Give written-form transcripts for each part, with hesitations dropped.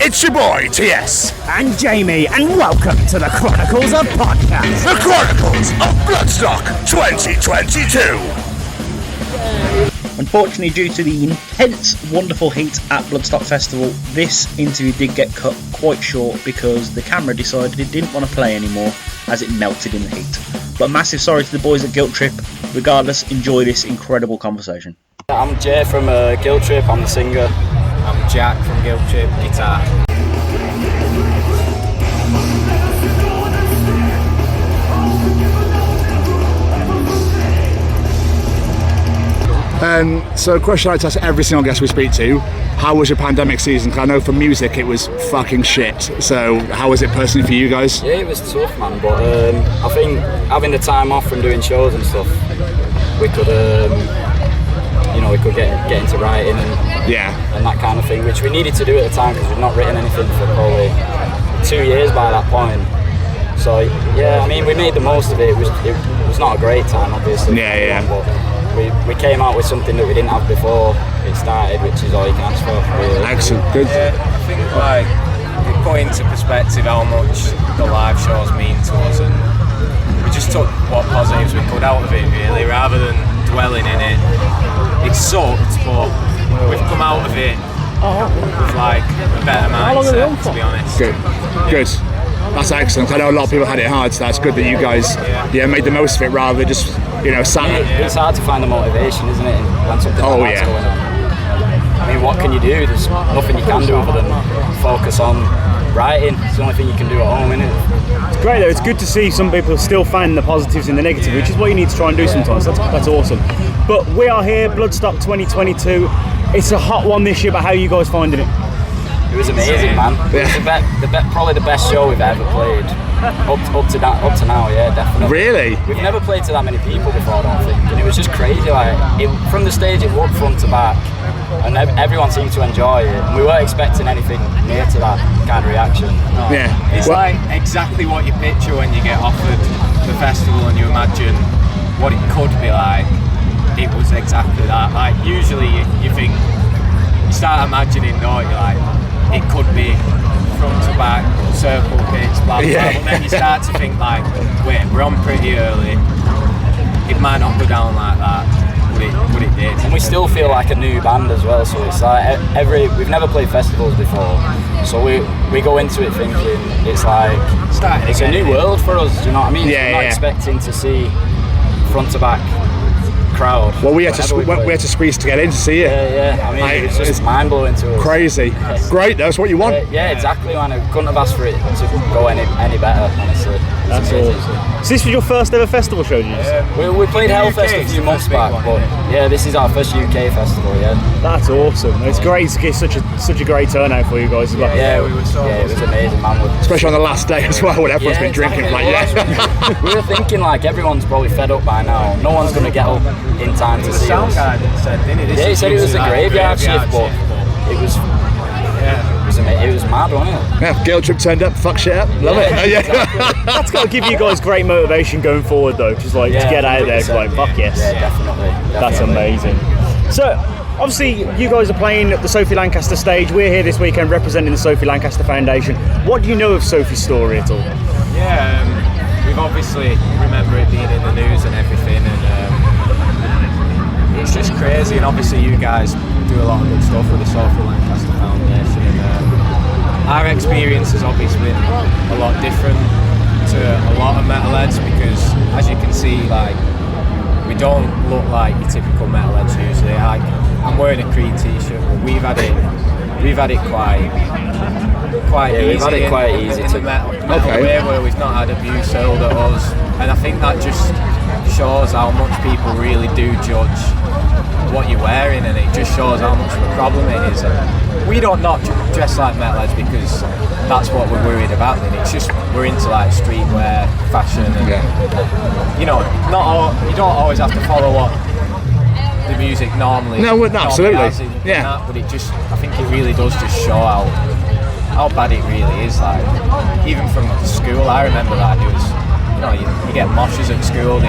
It's your boy, TS. And Jamie, and welcome to the Chronicles of Podcast. The Chronicles of Bloodstock 2022. Unfortunately, due to the intense, wonderful heat at Bloodstock Festival, this interview did get cut quite short because the camera decided it didn't want to play anymore as it melted in the heat. But massive sorry to the boys at Guilt Trip. Regardless, enjoy this incredible conversation. I'm Jay from Guilt Trip, I'm the singer. I'm Jack from Guilt Trip, guitar. So a question I like to ask every single guest we speak to, how was your pandemic season? Because I know for music it was fucking shit. So how was it personally for you guys? Yeah, it was tough, man, but I think having the time off from doing shows and stuff, we could we could get into writing and that kind of thing, which we needed to do at the time because we'd not written anything for probably 2 years by that point. So yeah, I mean, we made the most of it. It was not a great time, obviously. But we came out with something that we didn't have before it started, which is all you can ask for. Really. Excellent, good. Yeah, I think like it put into perspective how much the live shows mean to us, and we just took what positives we could out of it, really, rather than dwelling in it. It sucked, but we've come out of it with like a better mindset, to be honest. Good. That's excellent. I know a lot of people had it hard, so that's good that you guys made the most of it rather than just sat. It's hard to find the motivation, isn't it, when something like that's going on. I mean, what can you do? There's nothing you can do other than focus on writing. It's the only thing you can do at home, isn't it? It's great though, it's good to see some people still find the positives in the negative, which is what you need to try and do sometimes. That's awesome. But we are here, Bloodstock 2022. It's a hot one this year, but how are you guys finding it? It was amazing, man. It was probably the best show we've ever played. Up to now, yeah, definitely. Really? We've never played to that many people before, I don't think. And it was just crazy. Like, from the stage, it looked front to back, and everyone seemed to enjoy it. And we weren't expecting anything near to that kind of reaction. No. Yeah. It's like exactly what you picture when you get offered the festival and you imagine what it could be like. It was exactly that. Like, usually you think, you start imagining, don't you, like, it could be front to back, circle pits, blah, blah, blah. But then you start to think like, wait, we're on pretty early. It might not go down like that, but it did. And we still feel like a new band as well, so it's like we've never played festivals before, so we go into it thinking it's like, it's a new world for us, do you know what I mean? We're not expecting to see front to back crowd. Well, we had to squeeze to get in to see it. Yeah. I mean, it's just mind blowing to us. Crazy. Yes. Great. That's what you want. Yeah, exactly, man. I couldn't have asked for it to go any better, honestly. That's awesome. So this was your first ever festival show, did you say? We played Hellfest a few months back, but yeah, this is our first UK festival. Yeah. That's awesome. It's great to get such a great turnout for you guys as well. Yeah, it was amazing, man. Especially on the last day as well, when everyone's been drinking. We were thinking like everyone's probably fed up by now. No one's going to get up in time to see us. He said it was a graveyard shift, but it was mad, wasn't it? Yeah, Guilt Trip turned up, fuck shit up, love it. Exactly. That's got to give you guys great motivation going forward though, just like to get out there, like fuck yes. Yeah, definitely. That's amazing. So obviously you guys are playing at the Sophie Lancaster stage. We're here this weekend representing the Sophie Lancaster Foundation. What do you know of Sophie's story at all? Yeah, we've obviously remember it being in the news and everything, and it's just crazy. And obviously you guys do a lot of good stuff with the Sophie Lancaster Foundation, and our experience has obviously been a lot different to a lot of metalheads, because as you can see, like, we don't look like your typical metalheads usually. I'm wearing a Creed t-shirt, but we've had it quite easy. We've had it quite easy in the metal way, where we've not had abuse hurled at us, and I think that just shows how much people really do judge what you're wearing, and it just shows how much of a problem it is. And we don't not dress like metalheads because that's what we're worried about. Then it's just we're into like streetwear, fashion, and you know, you don't always have to follow what the music normally. No, absolutely. But it just, I think it really does just show how bad it really is. Like, even from school, I remember that it was, you get moshes at school.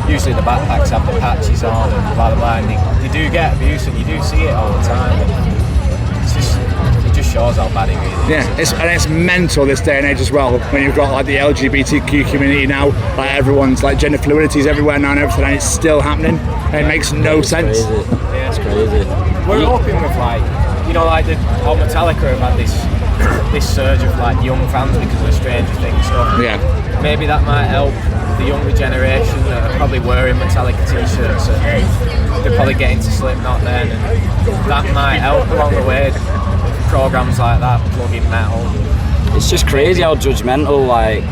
Usually the backpacks have the patches on and blah blah blah, and you do get abuse, and you do see it all the time. And it just shows how bad it really is. Yeah, it's mental this day and age as well. When you've got like the LGBTQ community now, like everyone's like gender fluidity is everywhere now and everything, and it's still happening. And it makes no sense. Crazy. Yeah, it's crazy. We're hoping with like, you know, like Metallica have had this surge of like young fans because of the Stranger Things stuff. Yeah. Maybe that might help the younger generation that are probably wearing Metallica t-shirts, and they're probably getting to Slipknot then, and that might help along the way. Programs like that, plug-in metal. It's just crazy how judgmental like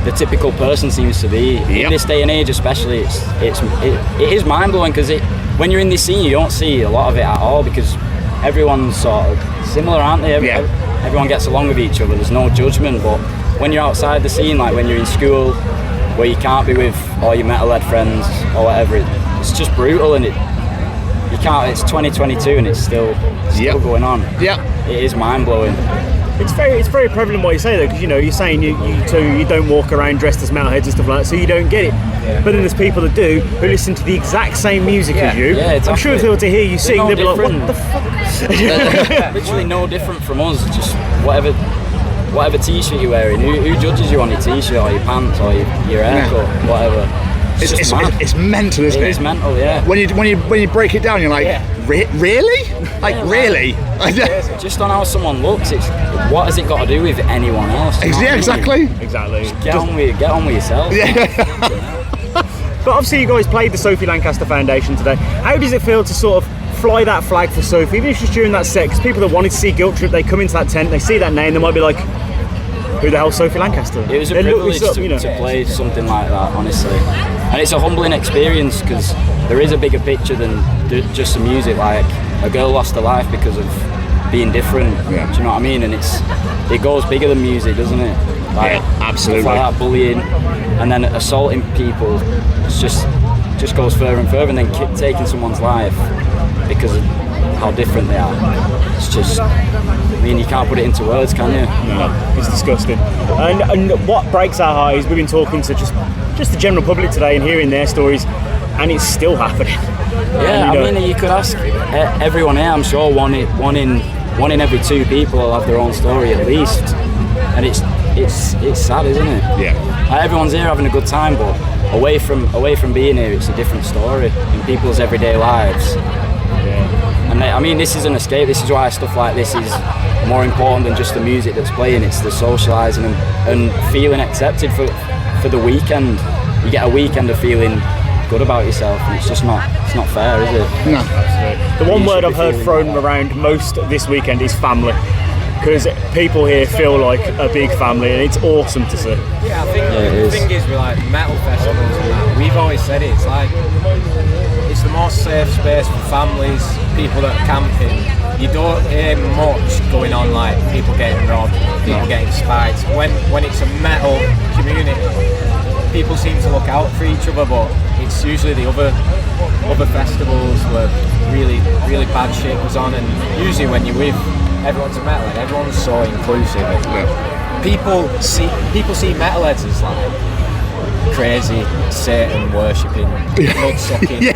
the typical person seems to be in this day and age, especially. It is mind-blowing because when you're in this scene, you don't see a lot of it at all because everyone's sort of similar, aren't they? Everyone gets along with each other. There's no judgment. But when you're outside the scene, like when you're in school, where you can't be with all your metalhead friends or whatever, it's just brutal, and you can't. It's 2022 and it's still going on. Yeah, it is mind blowing. It's very prevalent what you say though, because you know you're saying you don't walk around dressed as metalheads and stuff like that, so you don't get it. Yeah. But then there's people that do who listen to the exact same music as you. Yeah, exactly. I'm sure if they were to hear you sing, they'd be like, "What the fuck?" Literally no different from us. Just whatever t-shirt you're wearing. Who judges you on your t-shirt or your pants or your haircut, whatever? It's mental, isn't it? It is mental, yeah. When you break it down, you're like, really? Like, really? Just on how someone looks, it's what has it got to do with anyone else? Yeah, exactly. Exactly. Get on with yourself. Yeah. But obviously, you guys played the Sophie Lancaster Foundation today. How does it feel to sort of fly that flag for Sophie, even if it's during that set? Because people that wanted to see Guilt Trip, they come into that tent, they see that name, they might be like, who the hell's Sophie Lancaster? It was a privilege to play something like that, honestly. And it's a humbling experience because there is a bigger picture than just the music. Like, a girl lost her life because of being different. Yeah. Do you know what I mean? And it goes bigger than music, doesn't it? Like, absolutely. Like that bullying and then assaulting people, it's just goes further and further, and then taking someone's life because of how different they are. It's just, I mean, you can't put it into words, can you? No, it's disgusting. And what breaks our heart is we've been talking to just the general public today and hearing their stories, and it's still happening. Yeah, I mean, you could ask everyone here. I'm sure one in every two people will have their own story at least, and it's sad, isn't it? Yeah. Like, everyone's here having a good time, but away from being here, it's a different story in people's everyday lives. Yeah. And I mean, this is an escape. This is why stuff like this is more important than just the music that's playing. It's the socialising and feeling accepted for the weekend. You get a weekend of feeling good about yourself, and it's not fair, is it? No. Absolutely. The one word I've heard thrown around most this weekend is family, because people here feel like a big family, and it's awesome to see. Yeah, I think the thing is with like metal festivals and that, we've always said it's like it's the most safe space for families, people that are camping. You don't hear much going on like people getting robbed, people getting spiked. When it's a metal community, people seem to look out for each other, but it's usually the other festivals where really, really bad shit goes on, and usually when you're with everyone's a metalhead, everyone's so inclusive. People see metalheads as like crazy, Satan worshipping, blood sucking,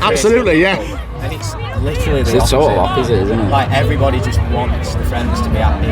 absolutely, people. And it's literally the opposite. It's all opposite, isn't it? Like, everybody just wants the friends to be happy.